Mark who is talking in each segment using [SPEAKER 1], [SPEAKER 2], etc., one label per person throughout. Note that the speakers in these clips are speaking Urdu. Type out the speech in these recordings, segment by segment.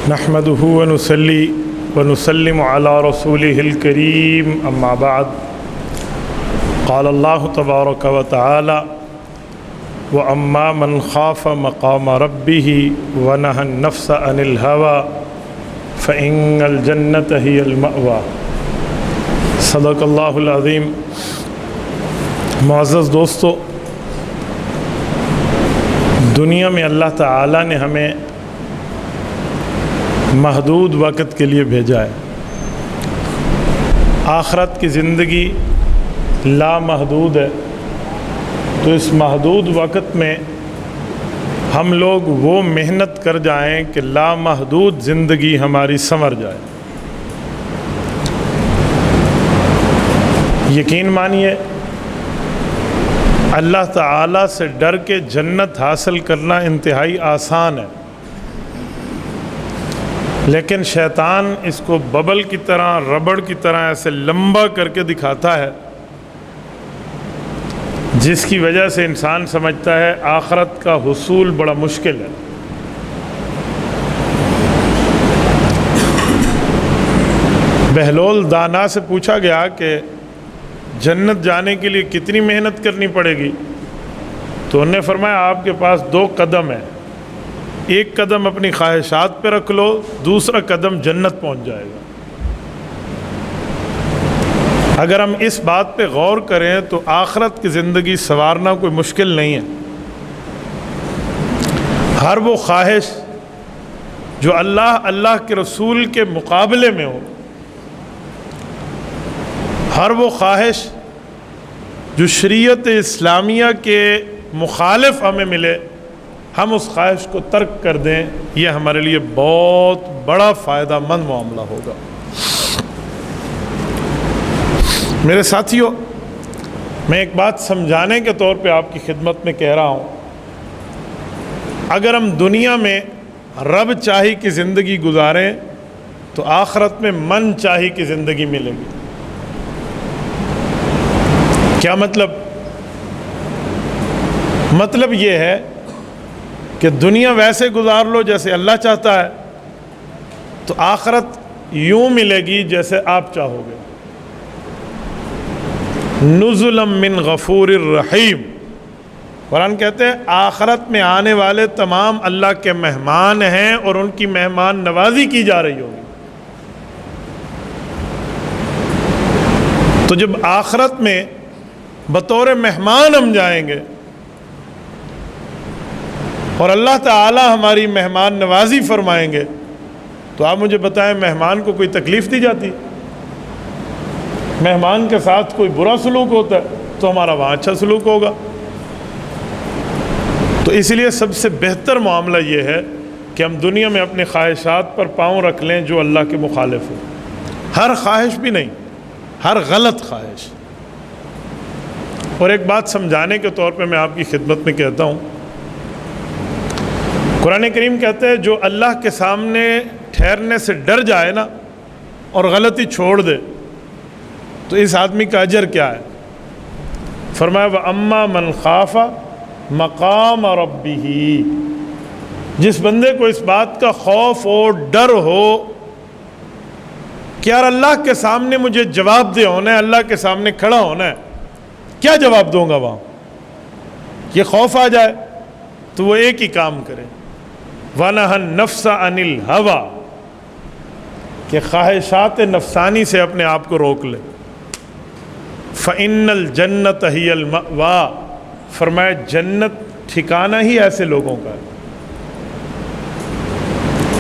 [SPEAKER 1] نحمده ونصلي ونسلم على رسوله الكريم اما بعد قال الله تبارك وتعالى واما من خاف مقام ربه ونهى النفس عن الهوى فإن الجنة هي المأوى صدق اللہ العظیم۔ معزز دوستو، دنیا میں اللہ تعالیٰ نے ہمیں محدود وقت کے لیے بھیجا ہے۔ آخرت کی زندگی لامحدود ہے، تو اس محدود وقت میں ہم لوگ وہ محنت کر جائیں کہ لامحدود زندگی ہماری سنور جائے۔ یقین مانیے، اللہ تعالیٰ سے ڈر کے جنت حاصل کرنا انتہائی آسان ہے، لیکن شیطان اس کو ببل کی طرح، ربڑ کی طرح ایسے لمبا کر کے دکھاتا ہے، جس کی وجہ سے انسان سمجھتا ہے آخرت کا حصول بڑا مشکل ہے۔ بہلول دانا سے پوچھا گیا کہ جنت جانے کے لیے کتنی محنت کرنی پڑے گی، تو انہوں نے فرمایا آپ کے پاس 2 قدم ہیں، ایک قدم اپنی خواہشات پہ رکھ لو، دوسرا قدم جنت پہنچ جائے گا۔ اگر ہم اس بات پہ غور کریں تو آخرت کی زندگی سنوارنا کوئی مشکل نہیں ہے۔ ہر وہ خواہش جو اللہ کے رسول کے مقابلے میں ہو، ہر وہ خواہش جو شریعت اسلامیہ کے مخالف ہمیں ملے، ہم اس خواہش کو ترک کر دیں، یہ ہمارے لیے بہت بڑا فائدہ مند معاملہ ہوگا۔ میرے ساتھیوں، میں ایک بات سمجھانے کے طور پہ آپ کی خدمت میں کہہ رہا ہوں، اگر ہم دنیا میں رب چاہی کی زندگی گزاریں تو آخرت میں من چاہی کی زندگی ملے گی۔ کیا مطلب یہ ہے کہ دنیا ویسے گزار لو جیسے اللہ چاہتا ہے، تو آخرت یوں ملے گی جیسے آپ چاہو گے۔ نزلا من غفور الرحیم، قرآن کہتے ہیں آخرت میں آنے والے تمام اللہ کے مہمان ہیں اور ان کی مہمان نوازی کی جا رہی ہوگی۔ تو جب آخرت میں بطور مہمان ہم جائیں گے اور اللہ تعالی ہماری مہمان نوازی فرمائیں گے، تو آپ مجھے بتائیں مہمان کو کوئی تکلیف دی جاتی؟ مہمان کے ساتھ کوئی برا سلوک ہوتا ہے تو ہمارا وہاں اچھا سلوک ہوگا۔ تو اس لیے سب سے بہتر معاملہ یہ ہے کہ ہم دنیا میں اپنی خواہشات پر پاؤں رکھ لیں جو اللہ کے مخالف ہو۔ ہر خواہش بھی نہیں، ہر غلط خواہش۔ اور ایک بات سمجھانے کے طور پہ میں آپ کی خدمت میں کہتا ہوں، قرآن کریم کہتے ہیں جو اللہ کے سامنے ٹھہرنے سے ڈر جائے نا اور غلطی چھوڑ دے، تو اس آدمی کا اجر کیا ہے؟ فرمایا وَأَمَّا مَنْ خَافَ مَقَامَ رَبِّهِ، جس بندے کو اس بات کا خوف ہو، ڈر ہو کہ یار اللہ کے سامنے مجھے جواب دہ ہونا ہے، اللہ کے سامنے کھڑا ہونا ہے، کیا جواب دوں گا وہاں، یہ خوف آ جائے، تو وہ ایک ہی کام کرے، وَنَهَى النَّفْسَ عَنِ الْهَوَى، کہ خواہشات نفسانی سے اپنے آپ کو روک لے۔ فَإِنَّ الْجَنَّةَ هِيَ الْمَأْوَى، فرمایا جنت ٹھکانہ ہی ایسے لوگوں کا ہے۔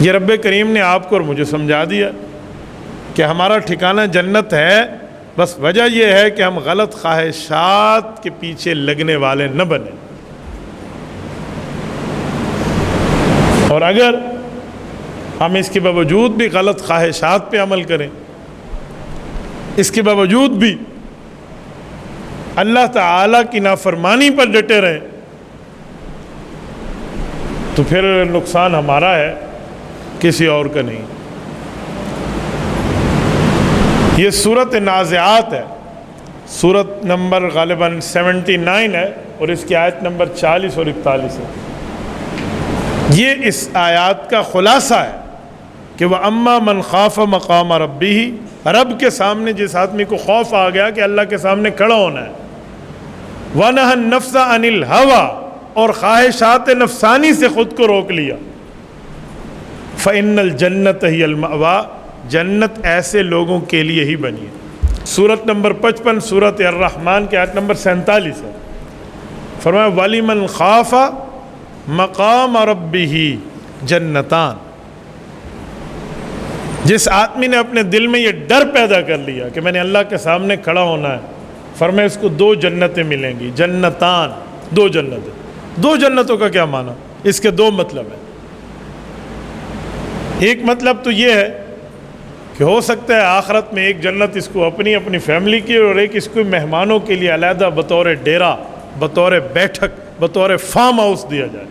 [SPEAKER 1] یہ رب کریم نے آپ کو اور مجھے سمجھا دیا کہ ہمارا ٹھکانہ جنت ہے، بس وجہ یہ ہے کہ ہم غلط خواہشات کے پیچھے لگنے والے نہ بنیں۔ اور اگر ہم اس کے باوجود بھی غلط خواہشات پہ عمل کریں، اس کے باوجود بھی اللہ تعالیٰ کی نافرمانی پر ڈٹے رہیں، تو پھر نقصان ہمارا ہے، کسی اور کا نہیں۔ یہ سورۃ نازعات ہے، سورت نمبر غالباً 79 ہے، اور اس کی آیت نمبر 40 اور 41 ہے۔ یہ اس آیات کا خلاصہ ہے کہ وہ اما من خاف مقام ربی، رب کے سامنے جس آدمی کو خوف آ گیا کہ اللہ کے سامنے کھڑا ہونا ہے، وَنَهَى النَّفْسَ عَنِ الْهَوَىٰ، اور خواہشات نفسانی سے خود کو روک لیا، فَإِنَّ الْجَنَّةَ هِيَ الْمَأْوَىٰ، جنت ایسے لوگوں کے لیے ہی بنی ہے۔ سورت نمبر 55 سورت الرحمن کی آیت نمبر 47 ہے، فرمایا وَلِمَنْ خَافَ مَقَامَ رَبِّهِ جَنَّتَانِ، جس آدمی نے اپنے دل میں یہ ڈر پیدا کر لیا کہ میں نے اللہ کے سامنے کھڑا ہونا ہے، فرمایا اس کو 2 جنتیں ملیں گی، جنتان، 2 جنتیں۔ 2 جنتوں کا کیا معنی؟ اس کے 2 مطلب ہیں۔ ایک مطلب تو یہ ہے کہ ہو سکتا ہے آخرت میں ایک جنت اس کو اپنی فیملی کی، اور ایک اس کو مہمانوں کے لیے علیحدہ بطور ڈیرا، بطور بیٹھک، بطور فارم ہاؤس دیا جائے۔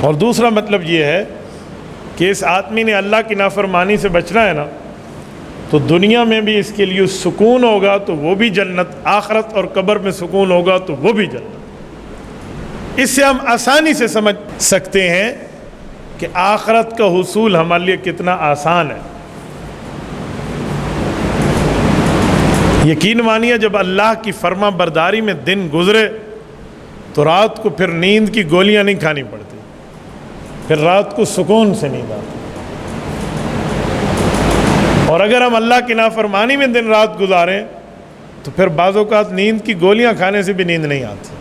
[SPEAKER 1] اور دوسرا مطلب یہ ہے کہ اس آدمی نے اللہ کی نافرمانی سے بچنا ہے نا، تو دنیا میں بھی اس کے لیے سکون ہوگا تو وہ بھی جنت، آخرت اور قبر میں سکون ہوگا تو وہ بھی جنت۔ اس سے ہم آسانی سے سمجھ سکتے ہیں کہ آخرت کا حصول ہمارے لیے کتنا آسان ہے۔ یقین مانیے جب اللہ کی فرما برداری میں دن گزرے تو رات کو پھر نیند کی گولیاں نہیں کھانی پڑتی، پھر رات کو سکون سے نیند آتی۔ اور اگر ہم اللہ کی نافرمانی میں دن رات گزاریں تو پھر بعض اوقات نیند کی گولیاں کھانے سے بھی نیند نہیں آتی۔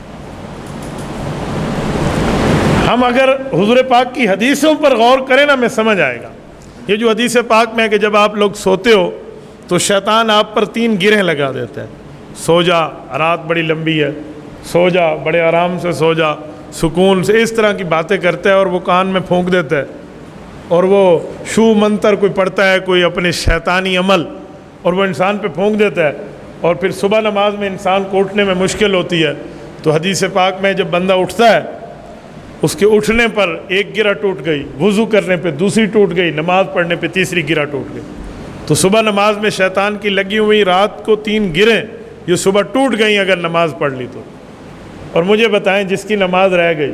[SPEAKER 1] ہم اگر حضور پاک کی حدیثوں پر غور کریں نا، میں سمجھ آئے گا۔ یہ جو حدیث پاک میں ہے کہ جب آپ لوگ سوتے ہو تو شیطان آپ پر 3 گرہیں لگا دیتا ہے، سو جا، رات بڑی لمبی ہے، سو جا، بڑے آرام سے سو جا، سکون سے، اس طرح کی باتیں کرتا ہے، اور وہ کان میں پھونک دیتا ہے، اور وہ شو منتر کوئی پڑھتا ہے، کوئی اپنے شیطانی عمل، اور وہ انسان پہ پھونک دیتا ہے، اور پھر صبح نماز میں انسان کو اٹھنے میں مشکل ہوتی ہے۔ تو حدیث پاک میں جب بندہ اٹھتا ہے، اس کے اٹھنے پر 1 گرہ ٹوٹ گئی، وضو کرنے پہ دوسری ٹوٹ گئی، نماز پڑھنے پہ تیسری گرہ ٹوٹ گئی، تو صبح نماز میں شیطان کی لگی ہوئی رات کو 3 گرہیں یہ صبح ٹوٹ گئیں اگر نماز پڑھ لی تو۔ اور مجھے بتائیں جس کی نماز رہ گئی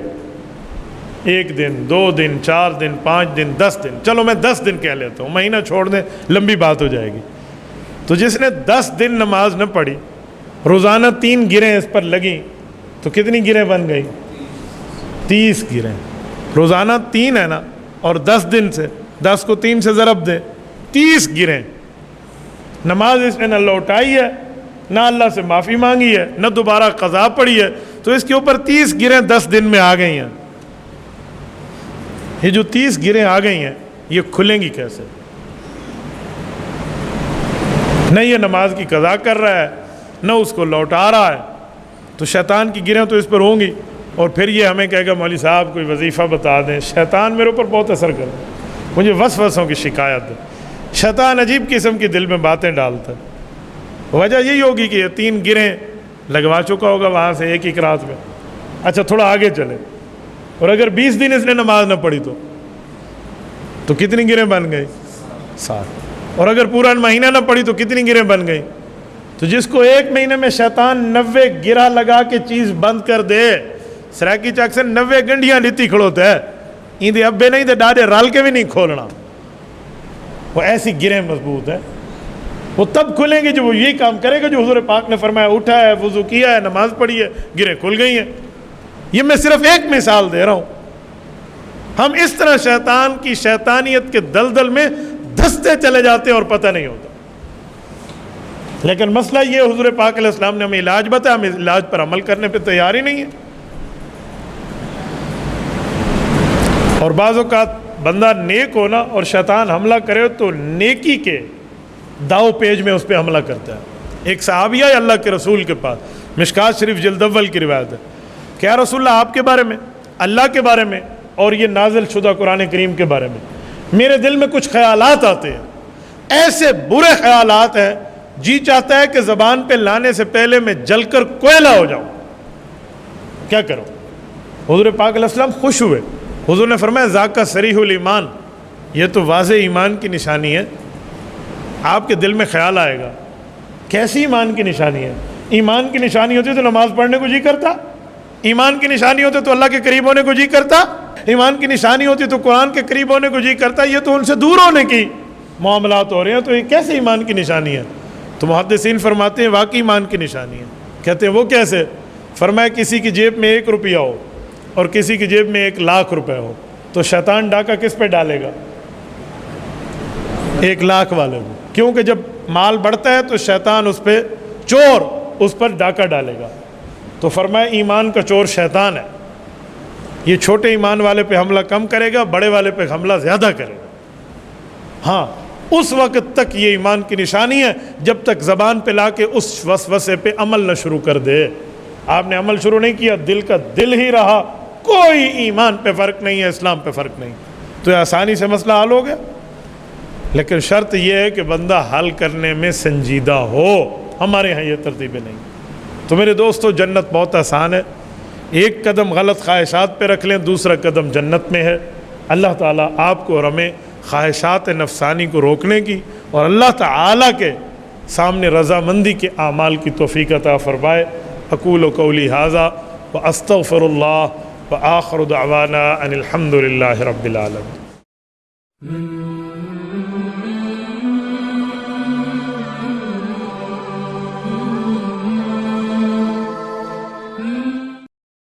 [SPEAKER 1] 1 دن، 2 دن، 4 دن، 5 دن، 10 دن، چلو میں 10 دن کہہ لیتا ہوں، مہینہ چھوڑ دیں، لمبی بات ہو جائے گی، تو جس نے 10 دن نماز نہ پڑھی، روزانہ 3 گرہیں اس پر لگیں، تو کتنی گرہیں بن گئی؟ 30 گرہیں۔ روزانہ 3 ہے نا، اور 10 دن سے 10 کو 3 سے ضرب دیں، 30 گرہیں۔ نماز اس نے نہ لوٹائی ہے، نہ اللہ سے معافی مانگی ہے، نہ دوبارہ قضا پڑھی ہے، تو اس کے اوپر 30 گرہیں 10 دن میں آ گئی ہیں۔ یہ جو 30 گرہیں آ گئی ہیں یہ کھلیں گی کیسے؟ نہ یہ نماز کی قضا کر رہا ہے، نہ اس کو لوٹا رہا ہے، تو شیطان کی گرہیں تو اس پر ہوں گی۔ اور پھر یہ ہمیں کہے گا مولوی صاحب کوئی وظیفہ بتا دیں۔ شیطان میرے اوپر بہت اثر کرتا ہے، مجھے وسوسوں کی شکایت ہے، شیطان عجیب قسم کی دل میں باتیں ڈالتا ہے۔ وجہ یہی ہوگی کہ یہ 3 گرہیں لگوا چکا ہوگا وہاں سے ایک رات میں۔ اچھا تھوڑا آگے چلے، اور اگر 20 دن اس نے نماز نہ پڑھی تو کتنی گرہیں بن گئی؟ 7۔ اور اگر پورا مہینہ نہ پڑھی تو کتنی گرہیں بن گئی؟ تو جس کو 1 مہینے میں شیطان 90 گرہ لگا کے چیز بند کر دے، سراکی چاک سے 90 گنڈیاں لیتی کھڑوتا ہے، ایندے ابے نہیں دے ڈاڑے رال کے بھی نہیں کھولنا، وہ ایسی گرہیں مضبوط ہیں، وہ تب کھلیں گی جب وہ یہی کام کرے گا جو حضور پاک نے فرمایا، اٹھا ہے، وضو کیا ہے، نماز پڑھی ہے، گرہیں کھل گئی ہیں۔ یہ میں صرف ایک مثال دے رہا ہوں۔ ہم اس طرح شیطان کی شیطانیت کے دلدل میں دھستے چلے جاتے ہیں اور پتہ نہیں ہوتا۔ لیکن مسئلہ یہ حضور پاک علیہ السلام نے ہمیں علاج بتایا، ہم اس علاج پر عمل کرنے پہ تیار ہی نہیں ہے۔ اور بعض اوقات بندہ نیک ہونا اور شیطان حملہ کرے تو نیکی کے داؤ پیج میں اس پہ حملہ کرتا ہے۔ ایک صحابی ہے اللہ کے رسول کے پاس، مشکات شریف جلد اول کی روایت ہے کہ یا رسول اللہ آپ کے بارے میں، اللہ کے بارے میں اور یہ نازل شدہ قرآن کریم کے بارے میں میرے دل میں کچھ خیالات آتے ہیں، ایسے برے خیالات ہیں، جی چاہتا ہے کہ زبان پہ لانے سے پہلے میں جل کر کوئلہ ہو جاؤں، کیا کروں؟ حضور پاک علیہ السلام خوش ہوئے، حضور نے فرمایا ذاکا صریح الایمان، یہ تو واضح ایمان کی نشانی ہے۔ آپ کے دل میں خیال آئے گا کیسی ایمان کی نشانی ہے؟ ایمان کی نشانی ہوتی تو نماز پڑھنے کو جی کرتا، ایمان کی نشانی ہوتی تو اللہ کے قریب ہونے کو جی کرتا۔ ایمان کی نشانی ہوتی تو قرآن کے قریب ہونے کو جی کرتا ہے، یہ تو ان سے دور ہونے کی معاملات ہو رہے ہیں، تو یہ کیسے ایمان کی نشانی ہے؟ تو محدثین فرماتے ہیں واقعی ایمان کی نشانی ہے۔ کہتے ہیں وہ کیسے؟ فرمایا کسی کی جیب میں 1 روپیہ ہو اور کسی کی جیب میں 1,00,000 روپے ہو، تو شیطان ڈاکہ کس پہ ڈالے گا؟ 1,00,000 والے کو، کیونکہ جب مال بڑھتا ہے تو شیطان اس پہ چور اس پر ڈاکہ ڈالے گا۔ تو فرمایا ایمان کا چور شیطان ہے، یہ چھوٹے ایمان والے پہ حملہ کم کرے گا، بڑے والے پہ حملہ زیادہ کرے گا۔ ہاں اس وقت تک یہ ایمان کی نشانی ہے جب تک زبان پہ لا کے اس وسوسے پہ عمل نہ شروع کر دے۔ آپ نے عمل شروع نہیں کیا، دل کا دل ہی رہا، کوئی ایمان پہ فرق نہیں ہے، اسلام پہ فرق نہیں، تو یہ آسانی سے مسئلہ حل ہو گیا۔ لیکن شرط یہ ہے کہ بندہ حل کرنے میں سنجیدہ ہو، ہمارے ہاں یہ ترتیبیں نہیں۔ تو میرے دوستو جنت بہت آسان ہے، ایک قدم غلط خواہشات پہ رکھ لیں، دوسرا قدم جنت میں ہے۔ اللہ تعالیٰ آپ کو اور ہمیں خواہشات نفسانی کو روکنے کی اور اللہ تعالیٰ کے سامنے رضامندی کے اعمال کی توفیق عطا فرمائے۔ اقول قولی ھذا واستغفر اللہ وآخر دعوانا ان الحمد للہ رب العالمین۔